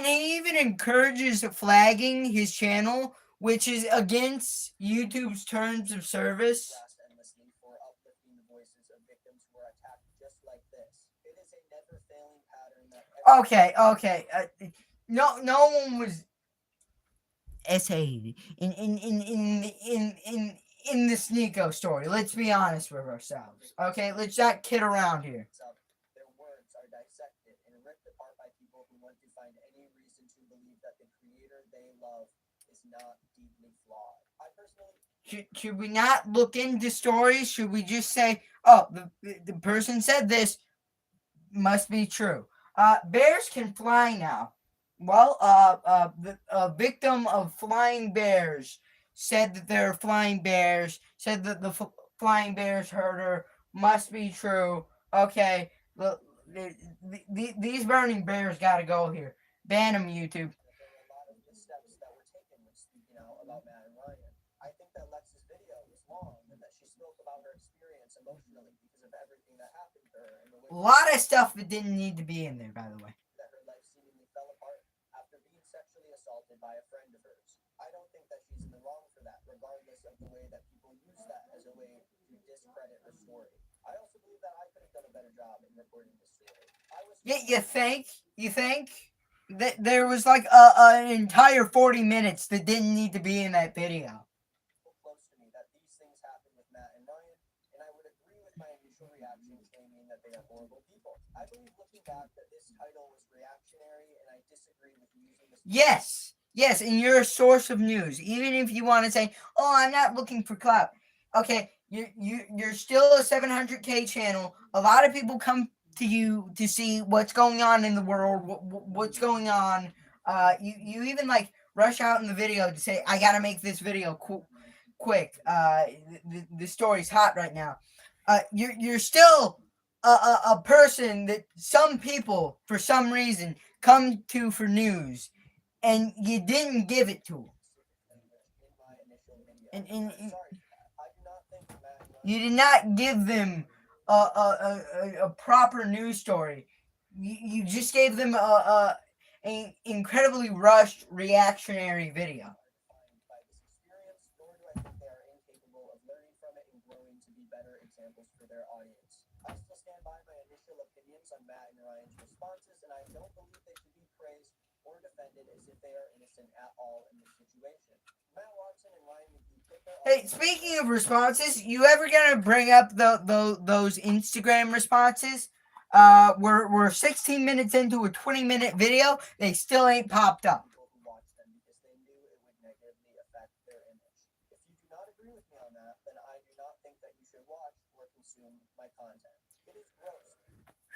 he even encourages flagging his channel, which is against YouTube's terms of service. Endlessly for uplifting the voices of victims who are attacked just like this. It is a never-failing pattern that... Okay. No one was essayed in the Sneeko story. Let's be honest with ourselves. Okay, let's not kid around here. Their words are dissected and ripped apart by people who want to find any reason to believe that the creator they love is not deeply flawed. I personally... Should we not look into stories? Should we just say, oh, the person said this must be true? Bears can fly now. Well, a victim of flying bears said that they're flying bears, said that the flying bears hurt her. Must be true. Okay, these burning bears gotta go here. Ban them, YouTube. There were a lot of missteps that were taken when speaking out about Matt and Ryan. I think that Lex's video was long and that she spoke about her experience emotionally because of everything that happened to her. And the way A lot of stuff that didn't need to be in there, by the way. that her life seemingly fell apart after being sexually assaulted by a friend of hers. I don't think that she's in the wrong for that, regardless of the way that people use that as a way to discredit her story. I also believe that I could have done a better job in reporting this story. You You think that there was like an entire 40 minutes that didn't need to be in that video? Close to me that these things happen with Matt and Ryan, and I would agree with my initial reaction claiming that they are horrible people. I believe looking back that this title was reactionary, and I disagree with using this. Yes, and you're a source of news. Even if you want to say, "Oh, I'm not looking for clout," okay, you're still a 700K channel. A lot of people come to you to see what's going on in the world, what's going on. You even like rush out in the video to say, "I gotta make this video quick. The story's hot right now." You're still a person that some people, for some reason, come to for news, and you didn't give it to them. And you did not give them a proper news story. You just gave them an incredibly rushed reactionary video. I still stand by my initial opinions on Matt and Ryan's responses, and I don't believe they should be praised or defended as if they are innocent at all in this situation. Matt Watson and Ryan McGee put their Hey, speaking of responses, you ever gonna bring up those Instagram responses? We're 16 minutes into a 20-minute video. They still ain't popped up. people who watched them because they knew it would negatively affect their image. If you do not agree with me on that, then I do not think that you should watch or consume my content. It is gross.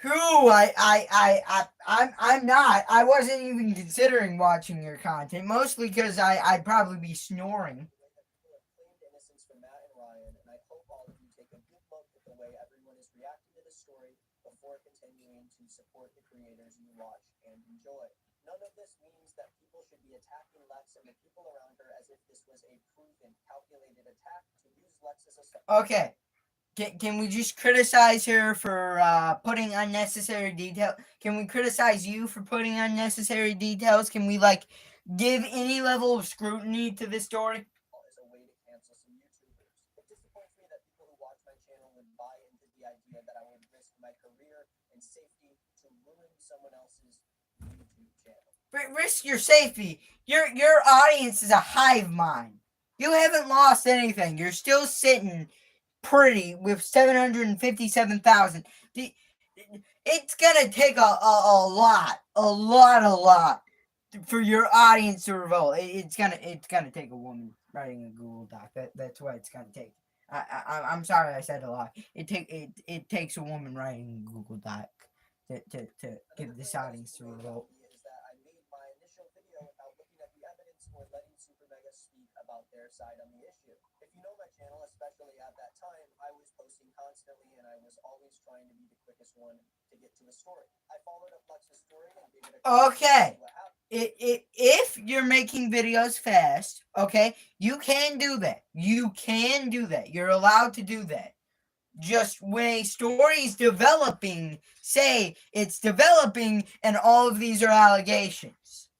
Who I'm not. I wasn't even considering watching your content, mostly because I'd probably be snoring. People have claimed innocence for Matt and Ryan, and I hope all of you take a good look at the way everyone is reacting to the story before continuing to support the creators you watch and enjoy. None of this means that people should be attacking Lex and the people around her as if this was a proven, calculated attack to use Lex as a. Okay. Can we just criticize her for putting unnecessary detail? Can we criticize you for putting unnecessary details? Can we like give any level of scrutiny to this story? As a way to cancel some YouTubers. It disappoints me that people who watch my channel would buy into the idea that I would risk my career and safety to ruin someone else's YouTube channel. Risk your safety. Your audience is a hive mind. You haven't lost anything. You're still sitting pretty with 757,000. It's gonna take a lot for your audience to revolt. It's gonna take a woman writing a Google Doc. That's what it's gonna take. I'm sorry I said a lot. It takes a woman writing a Google Doc to give this audience to revolt. Is that I made my initial video without looking at the evidence or letting Super Mega speak about their side on the issue. If you know my channel, especially at that time, I was posting constantly and I was always trying to be the quickest one to get to a story. I followed up Lex's story and gave it a Okay. If you're making videos fast, okay, you can do that. You can do that. You're allowed to do that. Just when a story is developing, say it's developing and all of these are allegations.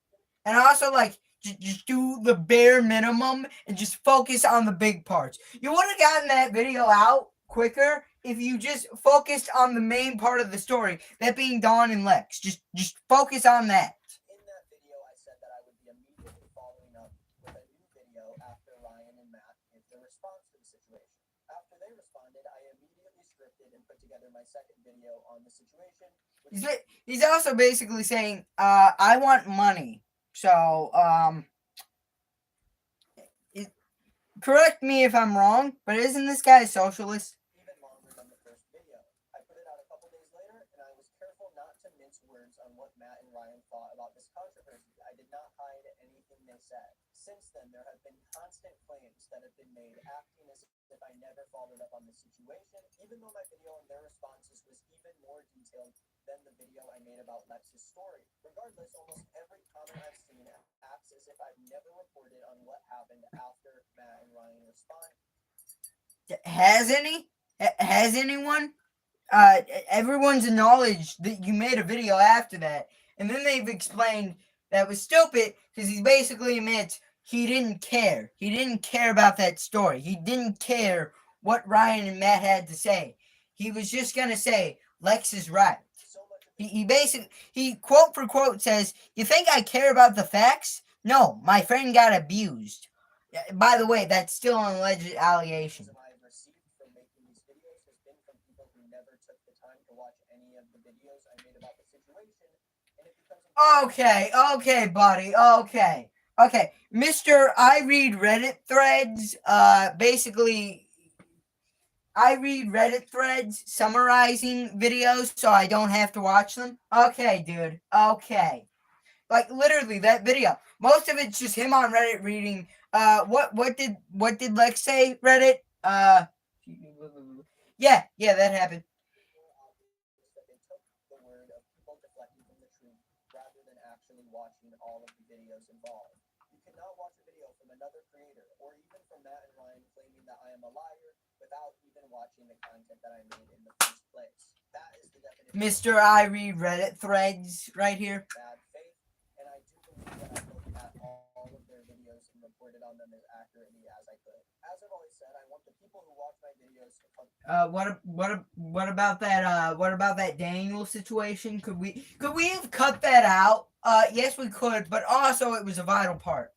And also, like, just do the bare minimum and just focus on the big parts. You would have gotten that video out quicker if you just focused on the main part of the story, that being Dawn and Lex. Just focus on that. In that video, I said that I would be immediately following up with a new video after Ryan and Matt gave their response to the situation. After they responded, I immediately scripted and put together my second video on the situation. He's also basically saying, I want money. So, correct me if I'm wrong, but isn't this guy a socialist? Even longer than the first video. I put it out a couple days later, and I was careful not to mince words on what Matt and Ryan thought about this controversy. I did not hide anything they said. Since then, there have been constant claims that have been made, acting as if I never followed up on the situation, even though my video and their responses was even more detailed than the video I made about Lex's story. Regardless, almost every comment I've seen acts as if I've never reported on what happened after Matt and Ryan responded. Has anyone? Everyone's acknowledged that you made a video after that, and then they've explained that was stupid because he basically admits he didn't care. He didn't care about that story. He didn't care what Ryan and Matt had to say. He was just gonna say Lex is right. So much of He basically, he quote for quote says, "You think I care about the facts? No, my friend got abused." By the way, that's still an alleged allegation. Criticism I have received from making these videos has been from people who never took the time to watch any of the videos I made about the situation, and it becomes Okay, okay, buddy. Okay. Okay. Mr. I read Reddit threads. Basically, I read Reddit threads summarizing videos so I don't have to watch them. Okay, dude. Okay. Like literally that video. Most of it's just him on Reddit reading. What did Lex say? Reddit. Yeah, that happened. more obvious that they took the word of people deflecting from the truth rather than actually watching all of the videos involved. You cannot watch a video from another creator or even from Matt and Ryan claiming that I am a liar without even watching the content that I made in the first place. That is the definition Mr. I read Reddit threads right here. of bad faith, and I do believe that I looked at all of their videos and reported on them as accurately as I could. As I've always said, I want the people who watch my videos to come. What about that? What about that Daniel situation? Could we have cut that out? Yes, we could, but also it was a vital part.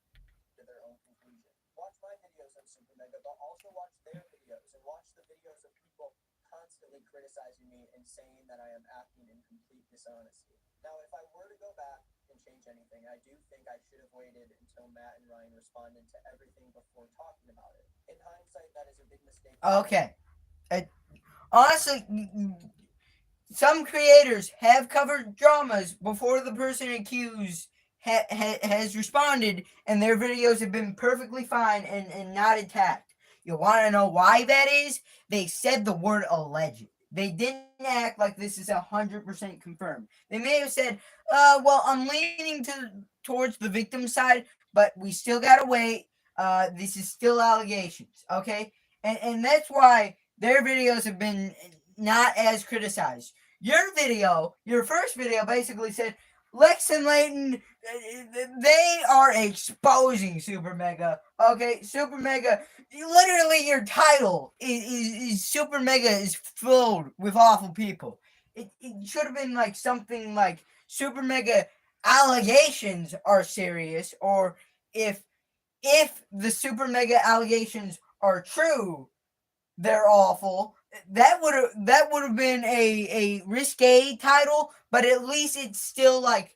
To their own conclusion. Watch my videos on Super Mega, but also watch their videos and watch the videos of people constantly criticizing me and saying that I am acting in complete dishonesty. Now, if I were to go back and change anything, I do think I should have waited until Matt and Ryan responded to everything before talking about it. In hindsight, that is a big mistake. Okay. Honestly, some creators have covered dramas before the person accused has responded, and their videos have been perfectly fine and not attacked. You want to know why that is? They said the word alleged. They didn't act like this is 100% confirmed. They may have said, well, I'm leaning towards the victim side, but we still gotta wait. This is still allegations, okay? And that's why their videos have been not as criticized. Your video, your first video, basically said Lex and Layton, they are exposing Super Mega. Okay, Super Mega. Literally, your title is Super Mega is filled with awful people. It should have been like something like Super Mega allegations are serious, or if the Super Mega allegations are true, they're awful. That would have been a risque title, but at least it still like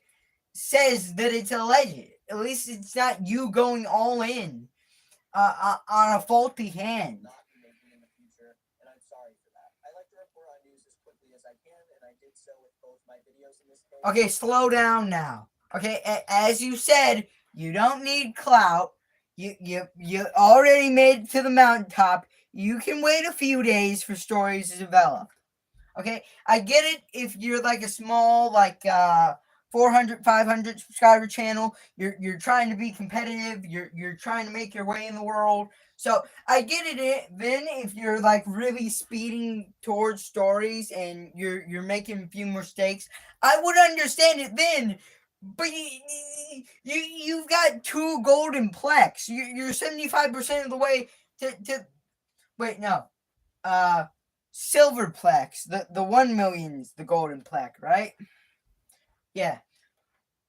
says that it's alleged. At least it's not you going all in on a faulty hand. Not be making in the future, and I'm sorry for that. I like to report on news as quickly as I can, and I did so with both my videos in this case. Okay, slow down now. Okay, as you said, you don't need clout. You already made it to the mountaintop. You can wait a few days for stories to develop. Okay, I get it if you're like a small, like 400, 500 subscriber channel. You're trying to be competitive. You're trying to make your way in the world. So I get it. Then if you're like really speeding towards stories and you're making a few mistakes, I would understand it then. But you've got 2 golden plex. You're 75% of the way to wait, no. Silverplex. The 1 million's the golden plaque, right? Yeah.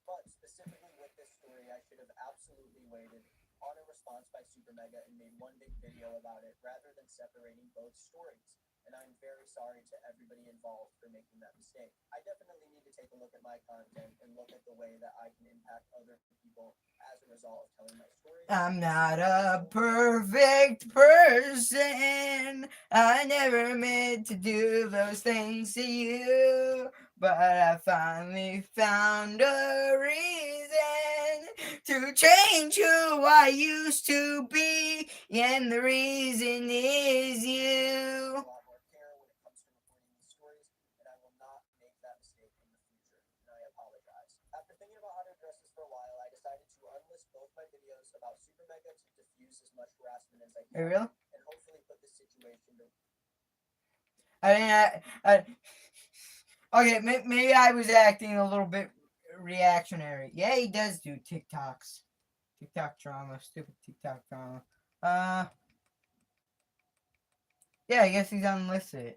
But specifically with this story, I should have absolutely waited on a response by Super Mega and made one big video about it rather than separating both stories. And I'm very sorry to everybody involved for making that mistake. I definitely need to take a look at my content and look at the way that I can impact other people as a result of telling my story. I'm not a perfect person. I never meant to do those things to you. But I finally found a reason to change who I used to be. And the reason is A you. lot more care when it comes to reporting these stories, and I will not make that mistake in the future, and I apologize. After thinking about how to address this for a while, I decided to unlist both my videos about Super Mega to diffuse as much harassment as I can, Really? and hopefully put this situation to. I mean, okay, maybe I was acting a little bit reactionary. Yeah, he does do TikToks. TikTok drama, stupid TikTok drama. Yeah, I guess he's unlisted.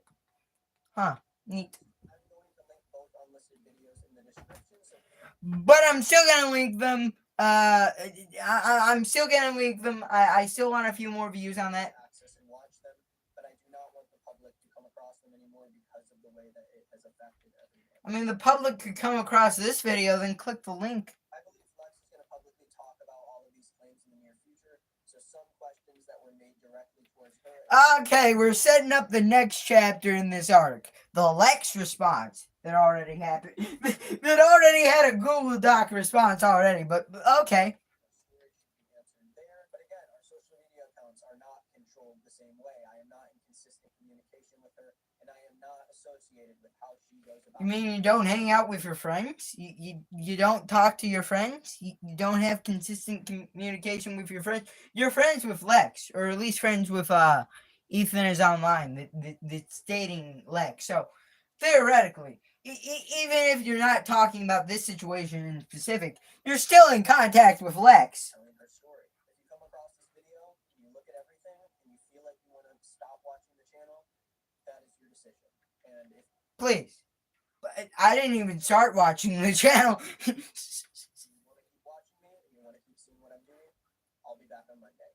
Huh, neat. I'm going to link both unlisted videos in the description. So But I'm still gonna link them. I'm still gonna link them. I still want a few more views on that. access and watch them, but I do not want the public to come across them anymore because of the way that it has affected everyone. I mean, the public could come across this video, then click the link. I believe Lex is going to publicly talk about all of these claims in the near future, so some questions that were made directly towards her. Okay, we're setting up the next chapter in this arc. The Lex response that already happened. That already had a Google Doc response already, but okay. Storage should be answered there, but again, our social media accounts are not controlled the same way. I am not in consistent communication with her, and I am not associated with how she goes about. You mean you don't hang out with your friends? You don't talk to your friends? You don't have consistent communication with your friends? You're friends with Lex, or at least friends with Ethan is online, that's dating Lex. So theoretically, even if you're not talking about this situation in specific, you're still in contact with Lex. Telling her story. If you come across this video, and you look at everything, and you feel like you want to stop watching the channel, that is your decision. And if Please. But I didn't even start watching the channel. you want to keep watching me and you want to keep seeing what I'm doing, I'll be back on Monday.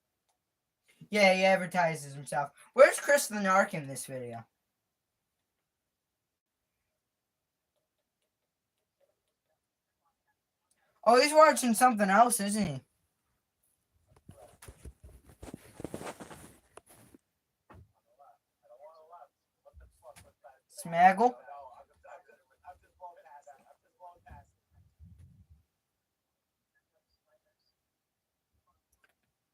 Yeah, he advertises himself. Where's Chris the Narc in this video? Oh, he's watching something else, isn't he? Smaggle?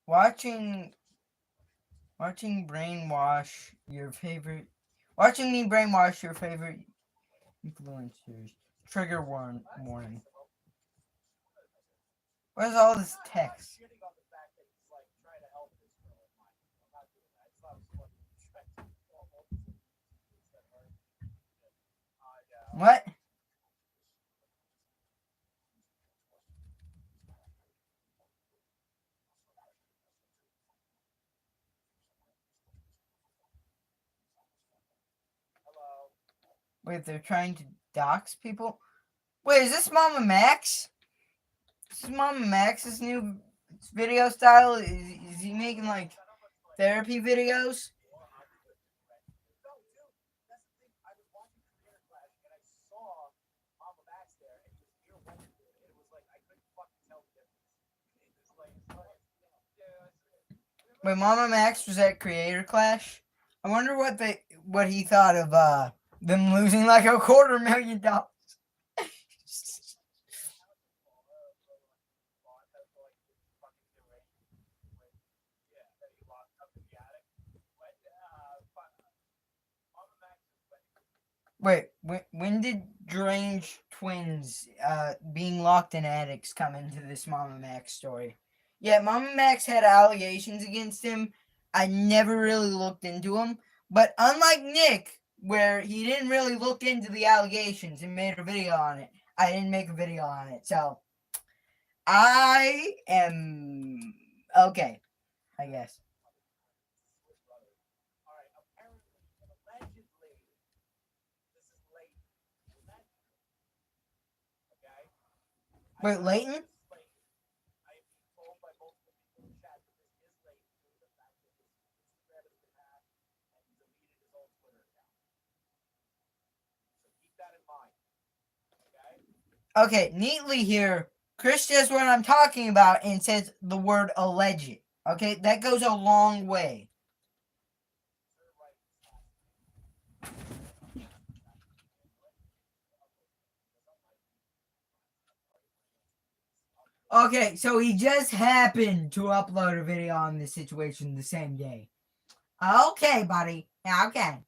Watching brainwash your favorite. Watching me brainwash your favorite influencers. Trigger warning. Where's all this text? What? Wait, they're trying to dox people? Wait, is this Mama Max? This is Mama Max's new video style? Is he making like therapy videos? Wait, Mama Max was at Creator Clash? I wonder what he thought of them losing like $250,000. Wait, when did Deranged Twins being locked in attics come into this Mama Max story? Yeah, Mama Max had allegations against him. I never really looked into them. But unlike Nick, where he didn't really look into the allegations and made a video on it, I didn't make a video on it. So, I am okay, I guess. Wait, Leighton? Okay, neatly here, Chris says what I'm talking about and says the word alleged. Okay, that goes a long way. Okay, so he just happened to upload a video on this situation the same day. Okay, buddy. Okay.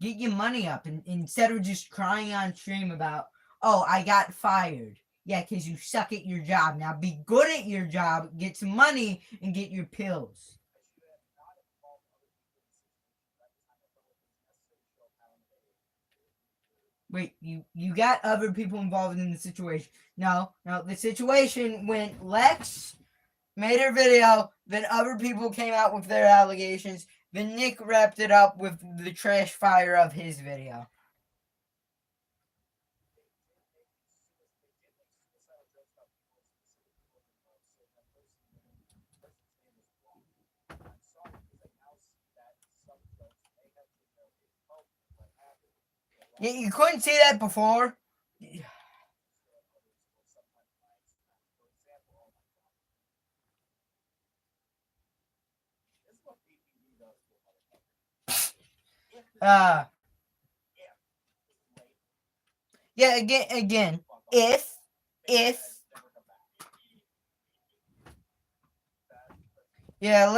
Get your money up instead of just crying on stream about, oh, I got fired. Yeah, because you suck at your job. Now be good at your job, get some money, and get your pills. Wait, you got other people involved in the situation. No, the situation when Lex made her video, then other people came out with their allegations, then Nick wrapped it up with the trash fire of his video. You couldn't see that before? Yeah, again, if yeah,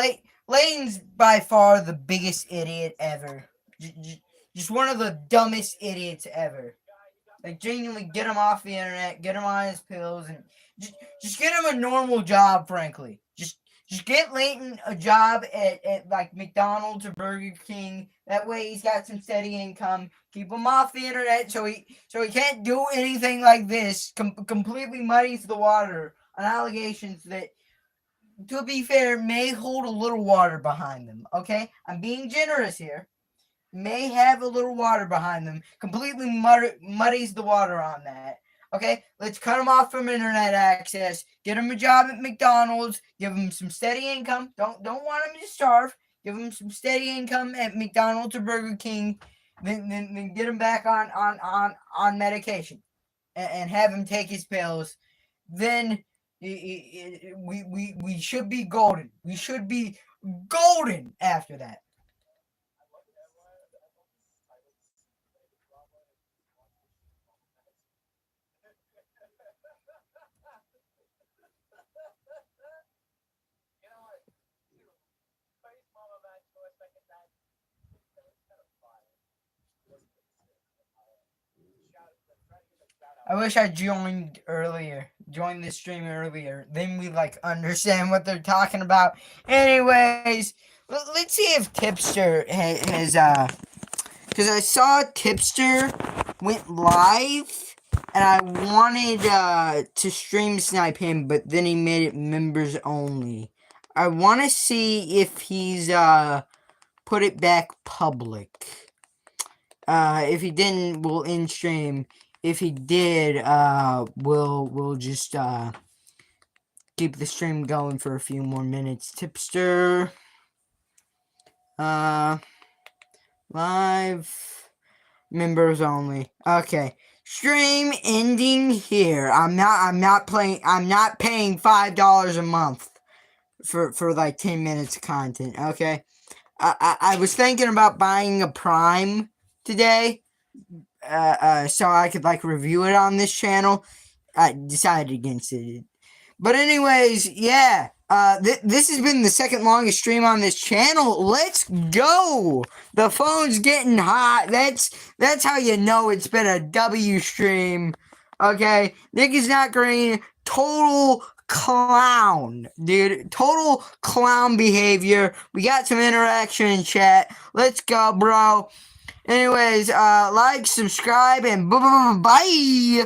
Layton's by far the biggest idiot ever. Just one of the dumbest idiots ever. Like, genuinely get him off the internet, get him on his pills, and just get him a normal job, frankly. Just get Layton a job at like McDonald's or Burger King. That way he's got some steady income. Keep him off the internet so he can't do anything like this. Completely muddies the water on allegations that, to be fair, may hold a little water behind them. Okay? I'm being generous here. May have a little water behind them. Completely muddies the water on that. Okay, let's cut him off from internet access. Get him a job at McDonald's. Give him some steady income. Don't want him to starve. Give him some steady income at McDonald's or Burger King. Then get him back on medication, and have him take his pills. Then we should be golden. We should be golden after that. I wish I joined this stream earlier. Then we like understand what they're talking about. Anyways, let's see if Tipster has because I saw Tipster went live, and I wanted to stream snipe him, but then he made it members only. I want to see if he's put it back public. If he didn't, we'll end stream. If he did, we'll just keep the stream going for a few more minutes. Tipster, live, members only. Okay, stream ending here. I'm not paying $5 a month for like 10 minutes of content. Okay, I was thinking about buying a Prime today. So I could like review it on this channel. I decided against it. But anyways, yeah. This has been the second longest stream on this channel. Let's go. The phone's getting hot. That's how you know it's been a W stream. Okay, Nick is not green. Total clown, dude. Total clown behavior. We got some interaction in chat. Let's go, bro. Anyways, like, subscribe, and bye.